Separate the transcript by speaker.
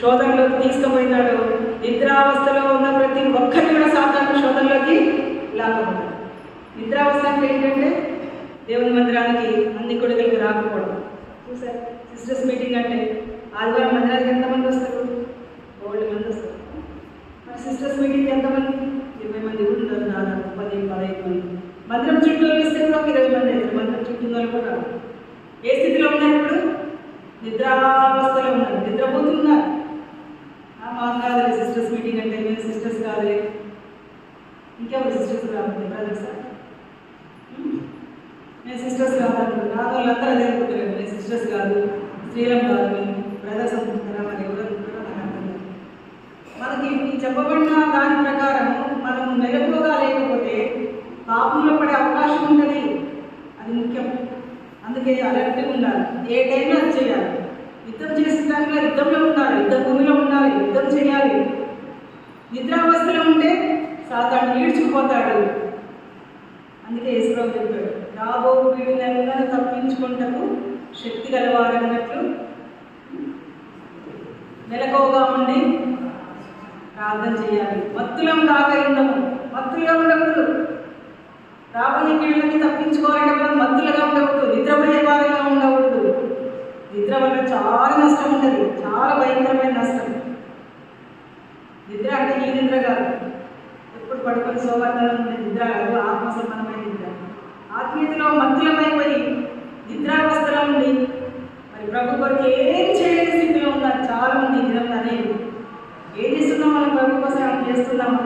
Speaker 1: శోధనలోకి తీసుకుపోయినాడు. నిద్రావస్థలో ఉన్న ప్రతి ఒక్కరిని కూడా సాతాను శోధనలోకి లాగబడ్డాడు. నిద్రావస్థ అంటే ఏంటంటే దేవుని మందిరానికి అన్ని కొడుకులకి రాకపోవడం. చూసారు సిస్టర్స్ మీటింగ్ అంటే ఆదివారం మందిరానికి ఎంతమంది వస్తారు? 12 మంది వస్తారు. మరి సిస్టర్స్ మీటింగ్ ఎంతమంది? 20 మంది కూడా ఉంటారు. దాదాపు 10-15 మంది. మందిరం చుట్టూ వేస్తే కూడా 20 మంది అవుతారు. మందిరం చుట్టూ వాళ్ళు కూడా ఏ స్థితిలో ఉన్నారు? ఇప్పుడు నిద్రావస్థలో ఉన్నారు, నిద్రపోతున్నారు. మాకు కాదు సిస్టర్స్ మీటింగ్ అంటే, మేము సిస్టర్స్ కాదు. ఇంకెవరు సిస్టర్స్ కాదు? బ్రదర్స్ మేము సిస్టర్స్ కాదంటారు. కాదు వాళ్ళందరూ అదే అనుకుంటారు. మేము సిస్టర్స్ కాదు, స్త్రీలం కాదు, మేము బ్రదర్స్ అనుకుంటారా? మరి ఎవరు అనుకుంటారో నాకు అర్థం కాదు. మనకి చెప్పబడిన దాని ప్రకారం మనం మెలకువగా లేకపోతే పాపంలో పడే అవకాశం ఉంటుంది. అది ముఖ్యం. అందుకే అలర్ట్గా ఉండాలి. ఏ టైంలో అది చేయాలి. యుద్ధం చేసిన టైంలో యుద్ధంలో ఉండాలి, యుద్ధ భూమిలో ఉండాలి, యుద్ధం చేయాలి. నిద్రావస్థలో ఉంటే సాతాను ఈడ్చుకుపోతాడు. అందుకే యేసుప్రభువు చెప్పాడు, రాబో వీడినెల్లా తప్పించుకుంటకు శక్తి గలవారన్నట్లు మెలకువగా ఉండి ప్రార్థన చేయాలి. మత్తులం కాక ఉండము. మత్తులుగా ఉండకూడదు. రాబోయే కీళ్ళకి తప్పించుకోవాలంటే మనం మత్తులుగా ఉండకూడదు, నిద్రపోయే వారిగా ఉండకూడదు. నిద్ర వల్ల చాలా నష్టం ఉంటుంది, చాలా భయంకరమైన నష్టం. నిద్ర అంటే ఈ నిద్ర కాదు, ఎప్పుడు పడుకొని సోవర్ణంలో ఉండే నిద్ర కాదు, ఆత్మసంబంధమైన నిద్ర. ఆత్మీయతలో మత్తులమైపోయి నిద్రావస్థలో ఉండి మరి ప్రభు కొరకు ఏం చేయలేని స్థితిలో ఉన్నారు చాలామంది. నిజంగా అనేది ఏం చేస్తున్నాం? మనం ప్రభు కోసం ఏం చేస్తున్నామా?